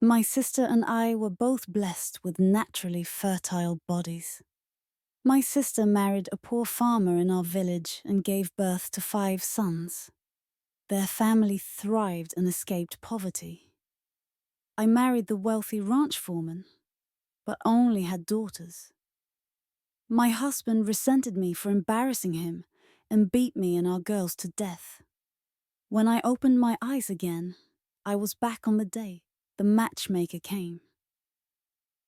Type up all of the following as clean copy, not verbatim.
My sister and I were both blessed with naturally fertile bodies. My sister married a poor farmer in our village and gave birth to 5 sons. Their family thrived and escaped poverty. I married the wealthy ranch foreman, but only had daughters. My husband resented me for embarrassing him and beat me and our girls to death. When I opened my eyes again, I was back on the day the matchmaker came.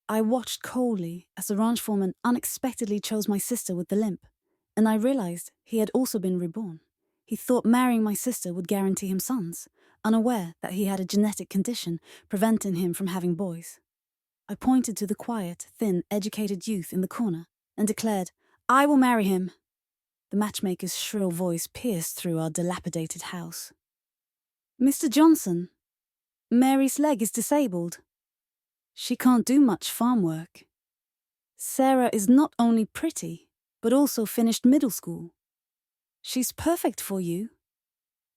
I watched coldly as the ranch foreman unexpectedly chose my sister with the limp, and I realized he had also been reborn. He thought marrying my sister would guarantee him sons, unaware that he had a genetic condition preventing him from having boys. I pointed to the quiet, thin, educated youth in the corner and declared, "I will marry him." The matchmaker's shrill voice pierced through our dilapidated house. "Mr. Johnson, Mary's leg is disabled. She can't do much farm work. Sarah is not only pretty, but also finished middle school. She's perfect for you."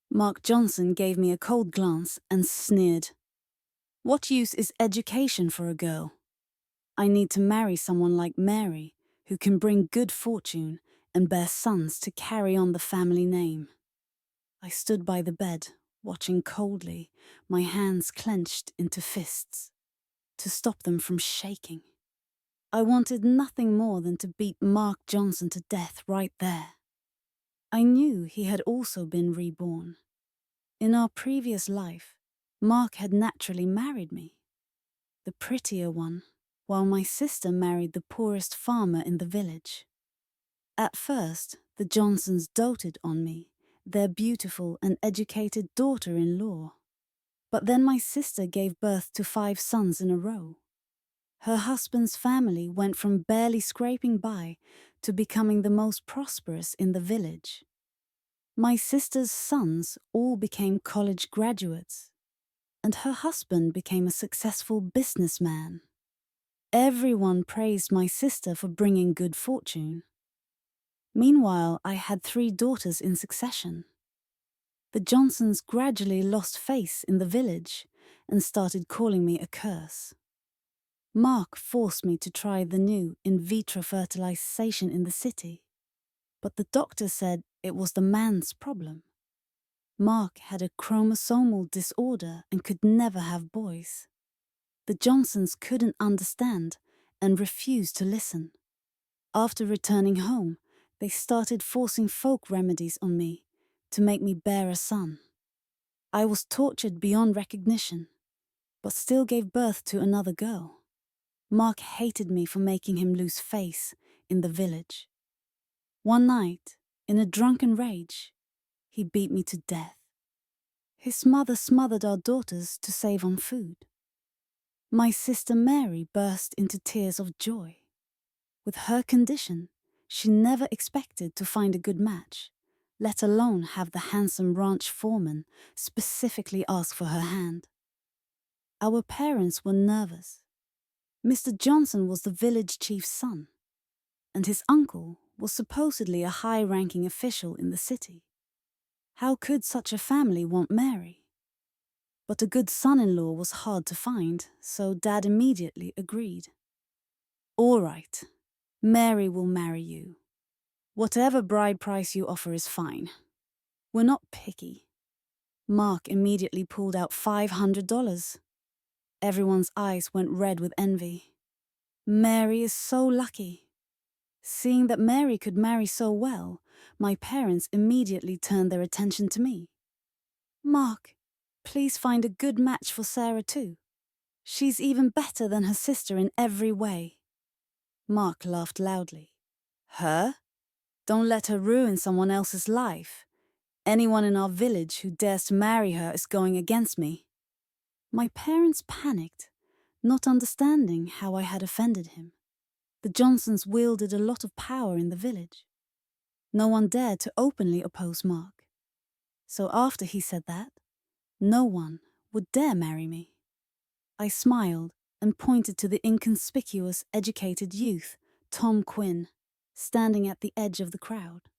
Mark Johnson gave me a cold glance and sneered. "What use is education for a girl? I need to marry someone like Mary, who can bring good fortune and bear sons to carry on the family name." I stood by the bed, watching coldly, my hands clenched into fists, to stop them from shaking. I wanted nothing more than to beat Mark Johnson to death right there. I knew he had also been reborn. In our previous life, Mark had naturally married me, the prettier one, while my sister married the poorest farmer in the village. At first, the Johnsons doted on me, their beautiful and educated daughter-in-law. But then my sister gave birth to 5 sons in a row. Her husband's family went from barely scraping by to becoming the most prosperous in the village. My sister's sons all became college graduates, and her husband became a successful businessman. Everyone praised my sister for bringing good fortune. Meanwhile, I had 3 daughters in succession. The Johnsons gradually lost face in the village and started calling me a curse. Mark forced me to try the new in vitro fertilization in the city, but the doctor said it was the man's problem. Mark had a chromosomal disorder and could never have boys. The Johnsons couldn't understand and refused to listen. After returning home, they started forcing folk remedies on me to make me bear a son. I was tortured beyond recognition, but still gave birth to another girl. Mark hated me for making him lose face in the village. One night, in a drunken rage, he beat me to death. His mother smothered our daughters to save on food. My sister Mary burst into tears of joy. With her condition, she never expected to find a good match, let alone have the handsome ranch foreman specifically ask for her hand. Our parents were nervous. Mr. Johnson was the village chief's son, and his uncle was supposedly a high-ranking official in the city. How could such a family want Mary? But a good son-in-law was hard to find, so Dad immediately agreed. "All right, Mary will marry you. Whatever bride price you offer is fine. We're not picky." Mark immediately pulled out $500. Everyone's eyes went red with envy. Mary is so lucky. Seeing that Mary could marry so well, my parents immediately turned their attention to me. "Mark, please find a good match for Sarah too. She's even better than her sister in every way." Mark laughed loudly. "Her? Don't let her ruin someone else's life. Anyone in our village who dares to marry her is going against me." My parents panicked, not understanding how I had offended him. The Johnsons wielded a lot of power in the village. No one dared to openly oppose Mark. So after he said that, no one would dare marry me. I smiled and pointed to the inconspicuous, educated youth, Tom Quinn, standing at the edge of the crowd.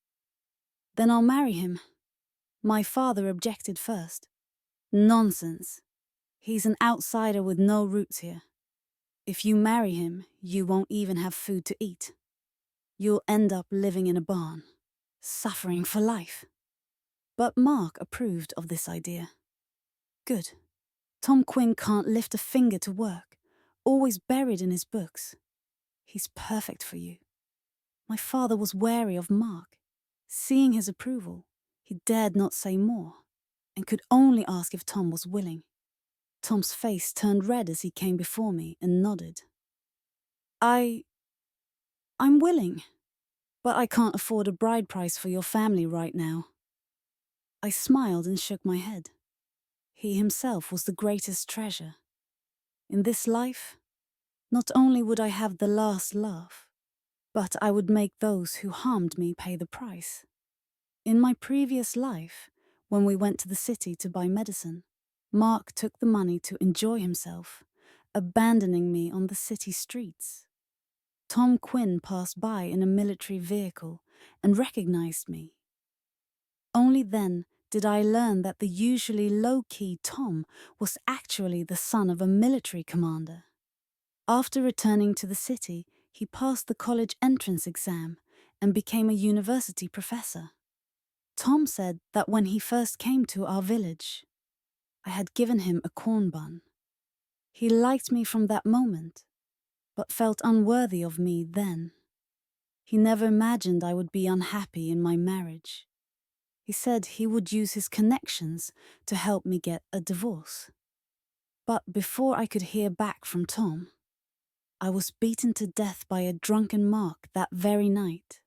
"Then I'll marry him." My father objected first. "Nonsense. He's an outsider with no roots here. If you marry him, you won't even have food to eat. You'll end up living in a barn, suffering for life. But Mark approved of this idea. Good. Tom Quinn can't lift a finger to work, always buried in his books. He's perfect for you. My father was wary of Mark. Seeing his approval, he dared not say more, and could only ask if Tom was willing. Tom's face turned red as he came before me and nodded. I'm willing, but I can't afford a bride price for your family right now. I smiled and shook my head. He himself was the greatest treasure. In this life, not only would I have the last laugh, but I would make those who harmed me pay the price. In my previous life, when we went to the city to buy medicine, Mark took the money to enjoy himself, abandoning me on the city streets. Tom Quinn passed by in a military vehicle and recognized me. Only then did I learn that the usually low-key Tom was actually the son of a military commander. After returning to the city, he passed the college entrance exam and became a university professor. Tom said that when he first came to our village, I had given him a corn bun. He liked me from that moment, but felt unworthy of me then. He never imagined I would be unhappy in my marriage. He said he would use his connections to help me get a divorce. But before I could hear back from Tom, I was beaten to death by a drunken Mark that very night.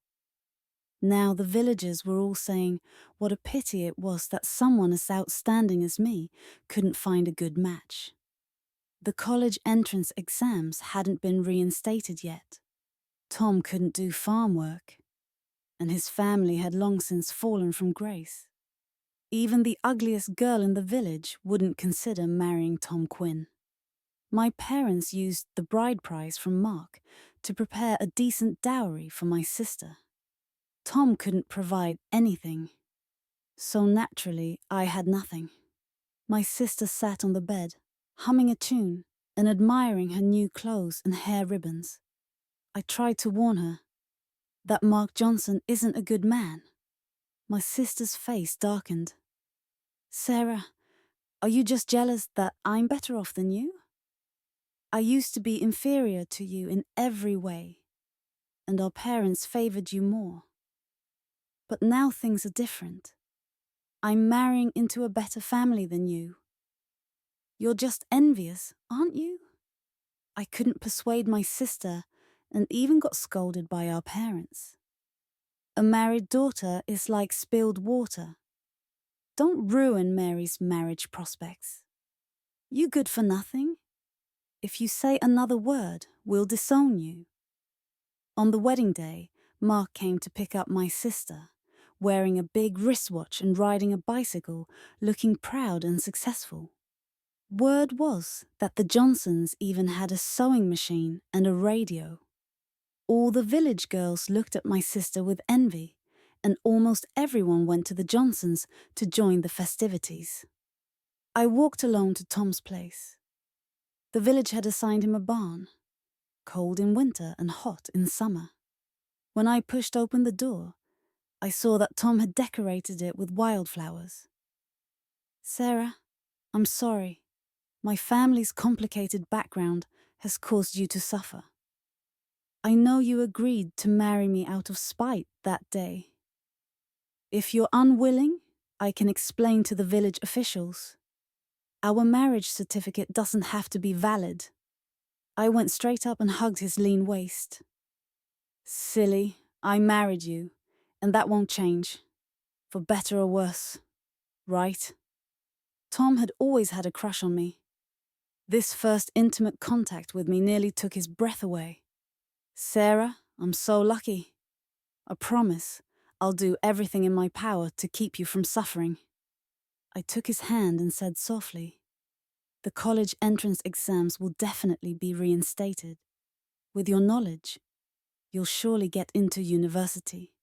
Now the villagers were all saying what a pity it was that someone as outstanding as me couldn't find a good match. The college entrance exams hadn't been reinstated yet. Tom couldn't do farm work, and his family had long since fallen from grace. Even the ugliest girl in the village wouldn't consider marrying Tom Quinn. My parents used the bride price from Mark to prepare a decent dowry for my sister. Tom couldn't provide anything, so naturally I had nothing. My sister sat on the bed, humming a tune and admiring her new clothes and hair ribbons. I tried to warn her that Mark Johnson isn't a good man. My sister's face darkened. Sarah, are you just jealous that I'm better off than you? I used to be inferior to you in every way, and our parents favored you more. But now things are different. I'm marrying into a better family than you. You're just envious, aren't you? I couldn't persuade my sister and even got scolded by our parents. A married daughter is like spilled water. Don't ruin Mary's marriage prospects. You good for nothing? If you say another word, we'll disown you. On the wedding day, Mark came to pick up my sister, wearing a big wristwatch and riding a bicycle, looking proud and successful. Word was that the Johnsons even had a sewing machine and a radio. All the village girls looked at my sister with envy, and almost everyone went to the Johnsons to join the festivities. I walked alone to Tom's place. The village had assigned him a barn, cold in winter and hot in summer. When I pushed open the door, I saw that Tom had decorated it with wildflowers. Sarah, I'm sorry. My family's complicated background has caused you to suffer. I know you agreed to marry me out of spite that day. If you're unwilling, I can explain to the village officials. Our marriage certificate doesn't have to be valid. I went straight up and hugged his lean waist. Silly, I married you, and that won't change. For better or worse, right? Tom had always had a crush on me. This first intimate contact with me nearly took his breath away. Sarah, I'm so lucky. I promise I'll do everything in my power to keep you from suffering. I took his hand and said softly, the college entrance exams will definitely be reinstated. With your knowledge, you'll surely get into university.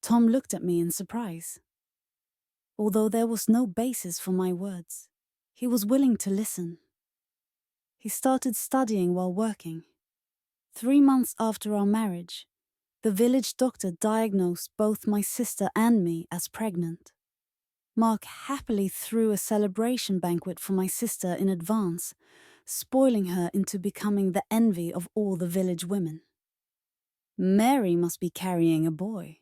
Tom looked at me in surprise. Although there was no basis for my words, He was willing to listen. He started studying while working. 3 months after our marriage, the village doctor diagnosed both my sister and me as pregnant. Mark happily threw a celebration banquet for my sister in advance, spoiling her into becoming the envy of all the village women. Mary must be carrying a boy.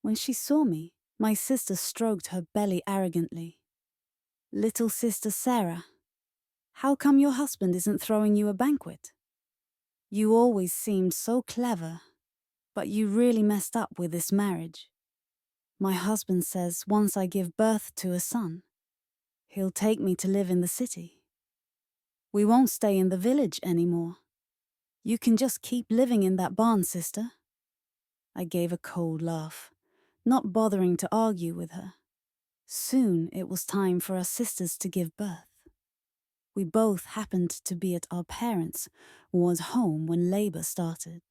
When she saw me, my sister stroked her belly arrogantly. Little sister Sarah, how come your husband isn't throwing you a banquet? You always seemed so clever, but you really messed up with this marriage. My husband says once I give birth to a son, he'll take me to live in the city. We won't stay in the village anymore. You can just keep living in that barn, sister. I gave a cold laugh, not bothering to argue with her. Soon it was time for our sisters to give birth. We both happened to be at our parents' ward home when labor started.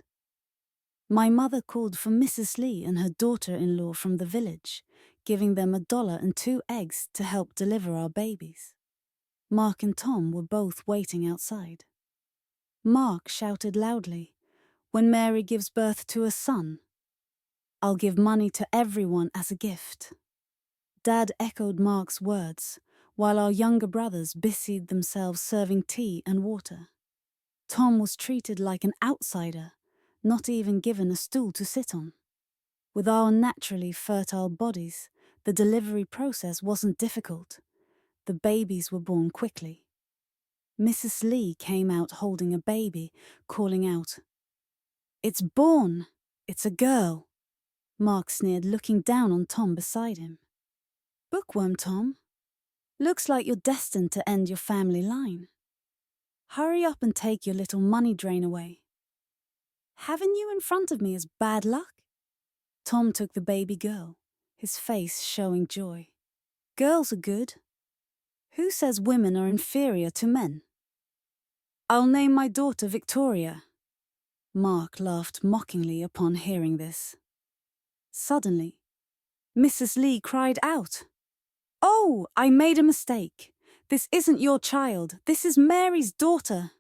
My mother called for Mrs. Lee and her daughter-in-law from the village, giving them $1 and 2 eggs to help deliver our babies. Mark and Tom were both waiting outside. Mark shouted loudly, "When Mary gives birth to a son, I'll give money to everyone as a gift." Dad echoed Mark's words, while our younger brothers busied themselves serving tea and water. Tom was treated like an outsider, not even given a stool to sit on. With our naturally fertile bodies, the delivery process wasn't difficult. The babies were born quickly. Mrs. Lee came out holding a baby, calling out, "It's born! It's a girl!" Mark sneered, looking down on Tom beside him. "Bookworm, Tom. Looks like you're destined to end your family line. Hurry up and take your little money drain away. Having you in front of me is bad luck." Tom took the baby girl, his face showing joy. "Girls are good. Who says women are inferior to men?" "I'll name my daughter Victoria." Mark laughed mockingly upon hearing this. Suddenly, Mrs. Lee cried out, "Oh, I made a mistake. This isn't your child. This is Mary's daughter."